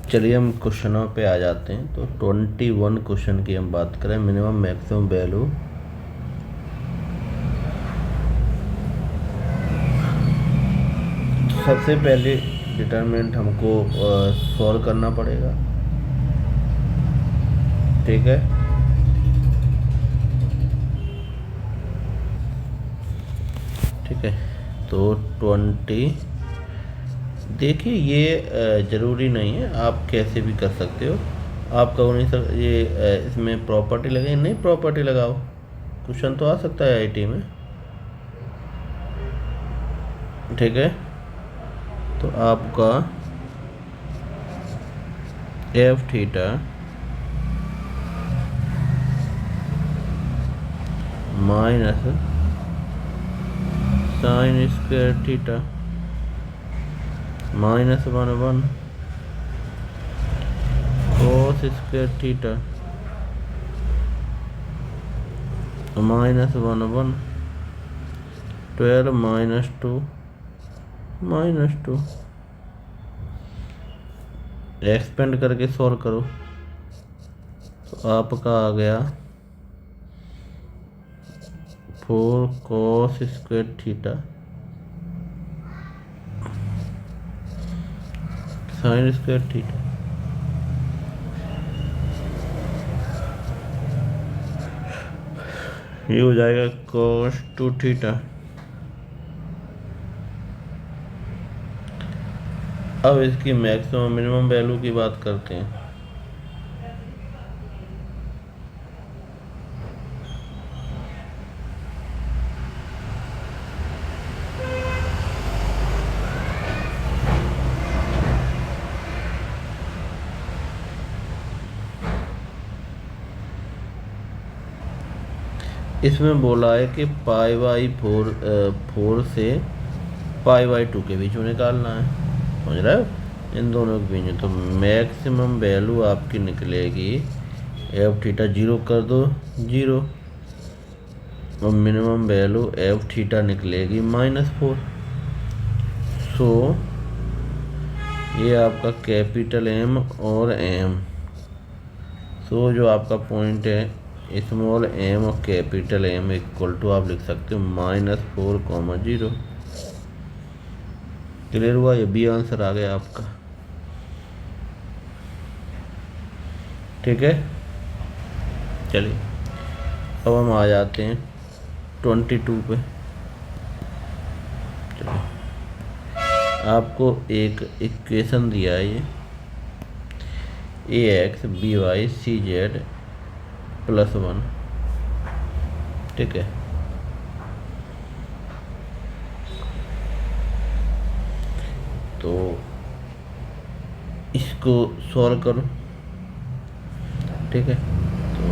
चलिए हम क्वेश्चनों पे आ जाते हैं। तो 21 क्वेश्चन की हम बात करें, मिनिमम मैक्सिमम वैल्यू। सबसे पहले डिटरमिनेंट हमको सॉल्व करना पड़ेगा, ठीक है। ठीक है, तो 20, देखिए ये ज़रूरी नहीं है, आप कैसे भी कर सकते हो। आप कहो नहीं सर ये इसमें प्रॉपर्टी लगे, नहीं प्रॉपर्टी लगाओ, क्वेश्चन तो आ सकता है आईटी में, ठीक है। तो आपका F theta minus sine square theta -1 cos square theta -1 12 -2 expand करके सॉल्व करो तो आपका आ गया 4 cos square theta sine square theta. ये हो जाएगा cos 2 थीटा। अब इसकी मैक्सिमम मिनिमम वैल्यू की बात करते हैं। इसमें बोला है कि पाई/4 से पाई/2 के बीच में निकालना है, समझ रहे हो, इन दोनों के बीच में। तो मैक्सिमम वैल्यू आपकी निकलेगी, एफ थीटा 0 कर दो 0, और मिनिमम वैल्यू एफ थीटा निकलेगी -4। सो ये आपका कैपिटल एम और एम, सो जो आपका पॉइंट है स्मॉल एम और कैपिटल एम इक्वल टू आप लिख सकते हो -4, 0। क्लियर हुआ, ये बी आंसर आ गया आपका, ठीक है। चलिए अब हम आ जाते हैं 22 पे। चलिए आपको एक इक्वेशन दिया है, ये AX/BY/CZ +1, ठीक है। तो इसको सॉल्व करो, ठीक है। तो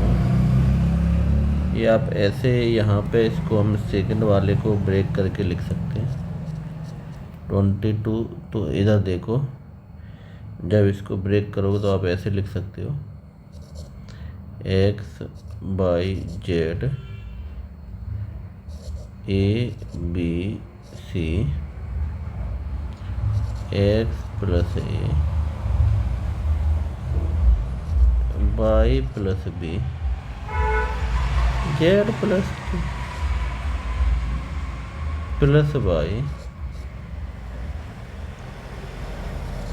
ये आप ऐसे यहाँ पे इसको हम सेकंड वाले को ब्रेक करके लिख सकते हैं 22। तो इधर देखो, जब इसको ब्रेक करोगे तो आप ऐसे लिख सकते हो x/z ABC x + a y + b z + y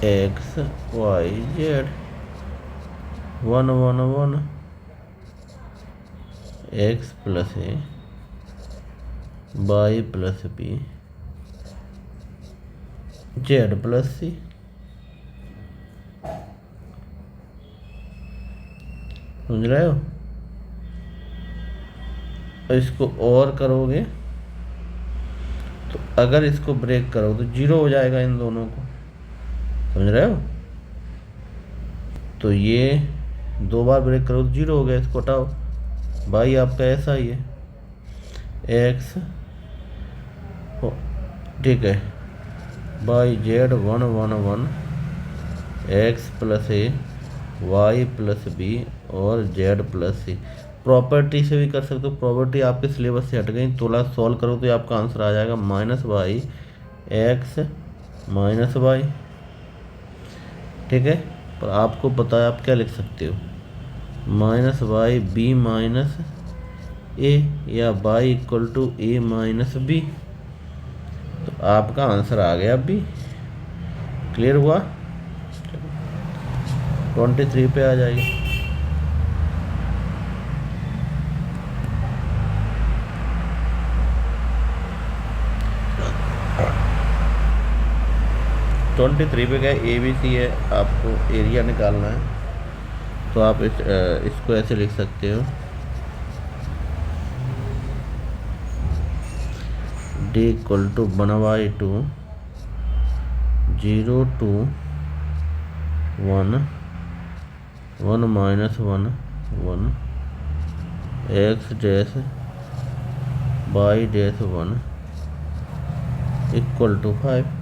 x y z 1 1 1 x + a y + b z + c। समझ रहे हो। इसको और करोगे तो अगर इसको ब्रेक करो तो 0 हो जाएगा इन दोनों को, समझ रहे हो। तो ये 2 बार ब्रेक करो तो 0 हो गया, इसको हटाओ, भाई आपका ऐसा ही है x, ठीक है, by z 1 1 1 x + a y + b और z + c। प्रॉपर्टी से भी कर सकते हो, प्रॉपर्टी आपके सिलेबस से हट गई, थोड़ा सॉल्व करो तो आपका आंसर आ जाएगा -y x - y, ठीक है। पर आपको पता है आप क्या लिख सकते हो, minus Y B minus A या Y equal to A minus B. तो आपका आंसर आ गया। अभी क्लियर हुआ। 23 पे आ जाइए। ट्वेंटी थ्री पे क्या ए बी सी है, आपको एरिया निकालना है। तो आप इसको ऐसे लिख सकते हो, D equal to 1/2 0 to 1 1 minus 1 1 X dash Y dash 1 equal to 5।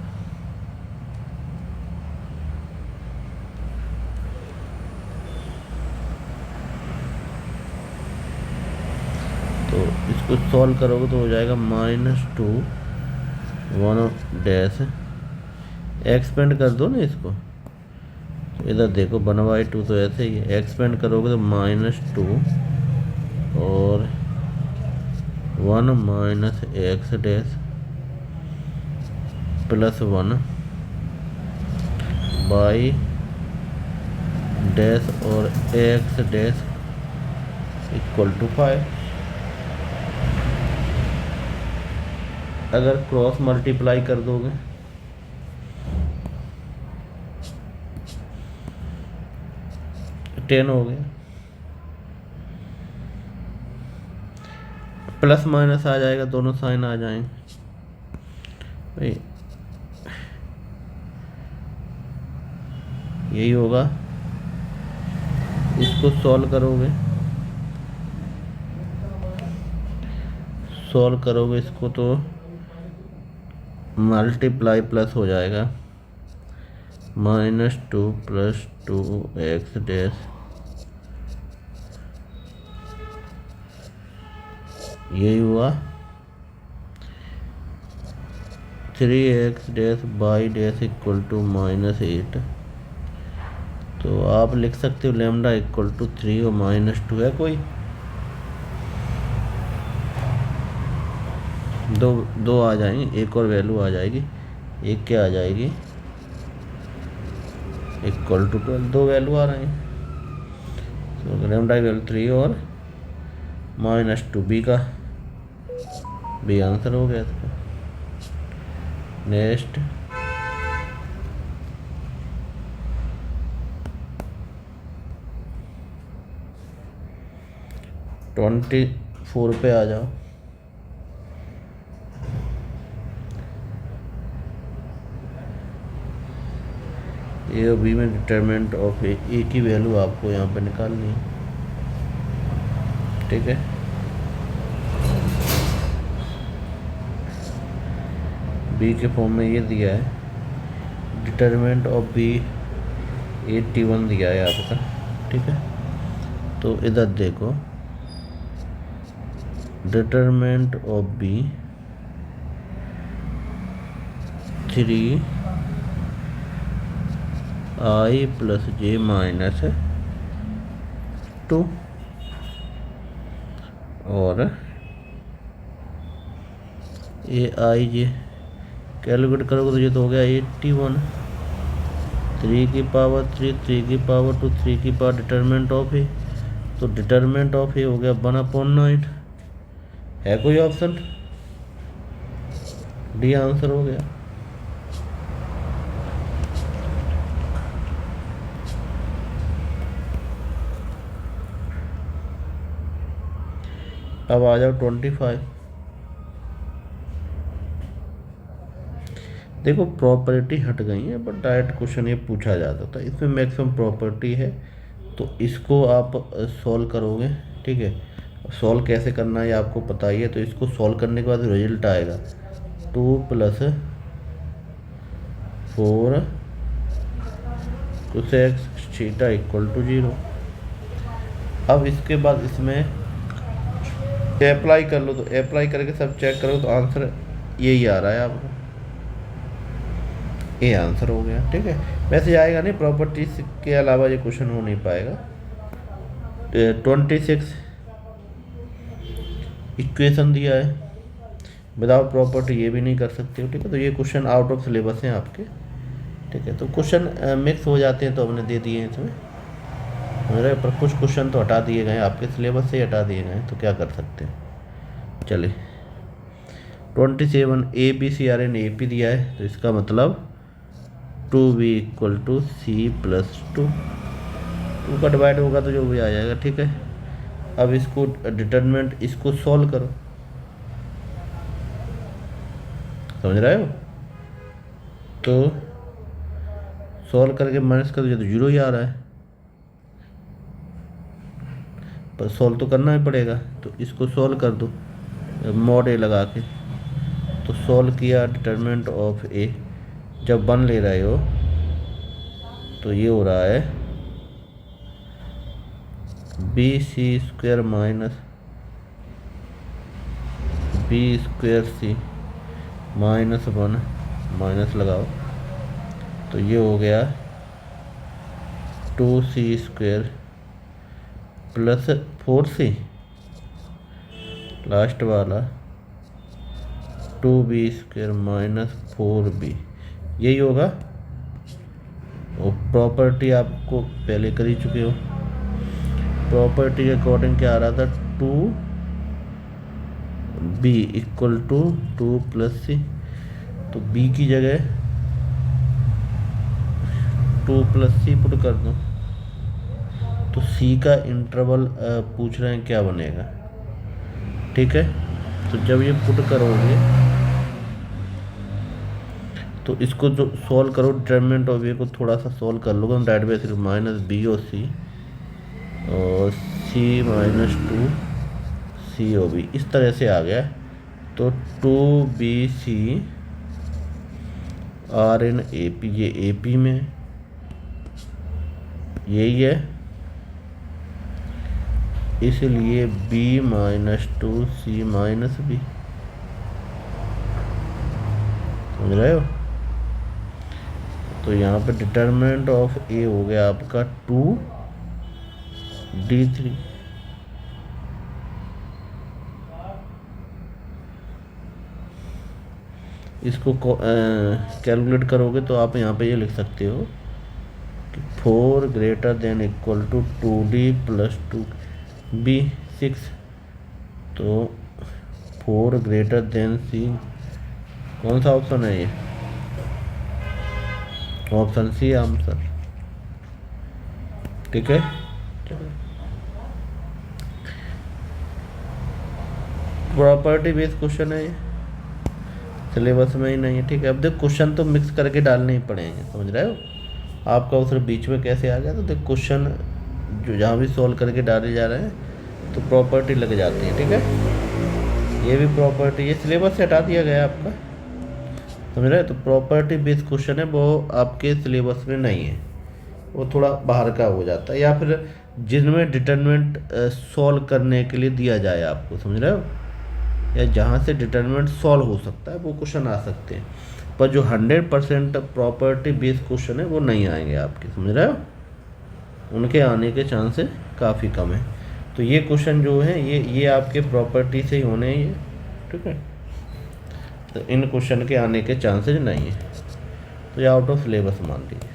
तो इसको सॉल्व करोगे तो हो जाएगा -2 1 डैश, एक्सपेंड कर दो ना इसको। तो इधर देखो 1/2 तो ऐसे ही है, एक्सपेंड करोगे तो -2 और 1 minus x dash plus 1 by dash और एक्स डैश इक्वल टू 5। अगर क्रॉस मल्टीप्लाई कर दोगे टेन हो गया, प्लस माइनस आ जाएगा, दोनों साइन आ जाएंगे भाई, यही होगा। इसको सॉल्व करोगे इसको तो मल्टीप्लाई प्लस हो जाएगा, -2 + 2 एक्स डैश, यही हुआ 3x dash by dash equal to -8। तो आप लिख सकते हो लैम्डा इक्वल टू 3 और -2 है कोई, दो आ जाएंगे, एक और वैल्यू आ जाएगी, एक क्या आ जाएगी इक्वल टू 12, दो वैल्यू आ रहे हैं। तो लैम्डा की वैल्यू 3 और -2, बी का बी आंसर हो गया इसका। नेक्स्ट ट्वेंटी 4 पे आ जाओ। ए और बी में डिटरमिनेंट ऑफ ए की वैल्यू आपको यहाँ पे निकालनी है, ठीक है। बी के फॉर्म में ये दिया है, डिटरमिनेंट ऑफ बी 81 दिया है आपका, ठीक है। तो इधर देखो determinant of B 3i + j - 2 और ए आई जे कैलकुलेट करोगे तो ये तो हो गया 81, 3 की पावर 3 3 की पावर 2 3 की पावर डिटरमिनेंट ऑफ ए, तो डिटरमिनेंट ऑफ ए हो गया 1/9। है कोई ऑप्शन? डी आंसर हो गया। अब आ जाओ 25। देखो प्रॉपर्टी हट गई है, बट डायरेक्ट क्वेश्चन ये पूछा जाता था, इसमें मैक्सिमम प्रॉपर्टी है। तो इसको आप सॉल्व करोगे, ठीक है। सॉल्व कैसे करना है आपको पता ही है। तो इसको सॉल्व करने के बाद रिजल्ट आएगा 2 + 4 cos थीटा इक्वल टू 0। अब इसके बाद इसमें अप्लाई कर लो, तो अप्लाई करके सब चेक करो तो आंसर यही आ रहा है आपको, ये आंसर हो गया, ठीक है। मैसेज आएगा नहीं, प्रॉपर्टीज के अलावा ये क्वेश्चन हो नहीं पाएगा। 26 इक्वेशन दिया है, विदाउट प्रॉपर्टी ये भी नहीं कर सकते हो, ठीक है। तो ये क्वेश्चन आउट ऑफ सिलेबस हैं आपके, ठीक है। तो क्वेश्चन मिक्स हो जाते हैं तो हमने दे दिए हैं इसमें, मेरे पर कुछ क्वेश्चन तो हटा दिए गए, आपके सिलेबस से हटा दिए गए, तो क्या कर सकते हैं। चलिए 27 ABCRN AP दिया है, तो इसका मतलब 2B = C+2, 2 का डिवाइड होगा तो जो भी आ जाएगा, ठीक है। अब इसको डिटरमिनेंट इसको सॉल्व करो, समझ रहे हो। तो सॉल्व करके माइनस कर दो तो 0 ही आ रहा है, पर सॉल्व तो करना ही पड़ेगा। तो इसको सॉल्व कर दो मॉड A लगा के। तो सॉल्व किया, डिटरमिनेंट ऑफ A जब 1 ले रहे हो तो ये हो रहा है BC² - B²C -1 माइनस लगाओ, तो ये हो गया 2C² + 4C लास्ट वाला 2B² - 4B, यही होगा। और प्रॉपर्टी आपको पहले कर ही चुके हो, प्रॉपर्टी के अकॉर्डिंग क्या आ रहा था, 2B = 2 + C, तो B की जगह 2 + C पुट कर दो, तो C का इंटरवल पूछ रहे हैं क्या बनेगा, ठीक है। तो जब ये पुट करोगे तो इसको जो सॉल्व करो, डिटरमिनेंट ऑफ A को थोड़ा सा सॉल्व कर लोगे, हम डायरेक्ट बेसिक -B और C और C - 2 C और B इस तरह से आ गया। तो 2BC RN AP, ये AP में यही है, इसलिए B - 2 C - B, समझ रहे हो। तो यहाँ पे डिटरमिनेंट ऑफ A हो गया आपका 2D3, इसको कैलकुलेट करोगे तो आप यहाँ पे ये लिख सकते हो कि 4 > 2D + 2B 6, तो 4 > C, कौन सा ऑप्शन है ये, ऑप्शन C आंसर, ठीक है। प्रॉपर्टी बेस्ड क्वेश्चन है ये, सिलेबस में ही नहीं है, ठीक है। अब देख क्वेश्चन तो मिक्स करके डालने ही पड़ेंगे, समझ रहे हो। आपका उस बीच में कैसे आ गया, तो देख क्वेश्चन जो जहाँ भी सॉल्व करके डाले जा रहे हैं तो प्रॉपर्टी लग जाती है, ठीक है। ये भी प्रॉपर्टी, ये सिलेबस से हटा दिया गया आपका, समझ रहे हो। तो प्रॉपर्टी बेस्ड क्वेश्चन है, वो आपके सिलेबस में नहीं है, वो थोड़ा बाहर का हो जाता है, या फिर जिनमें डिटरमिनेंट सॉल्व करने के लिए दिया जाए आपको, समझ रहे हो, या जहाँ से डिटरमिनेंट सॉल्व हो सकता है वो क्वेश्चन आ सकते हैं। पर जो 100% प्रॉपर्टी बेस्ड क्वेश्चन है वो नहीं आएंगे आपके, समझ रहे हो, उनके आने के चांसेस काफ़ी कम है। तो ये क्वेश्चन जो है ये आपके प्रॉपर्टी से ही होने हैं ये, ठीक है। तो इन क्वेश्चन के आने के चांसेस नहीं है, तो ये आउट ऑफ सिलेबस मान लीजिए।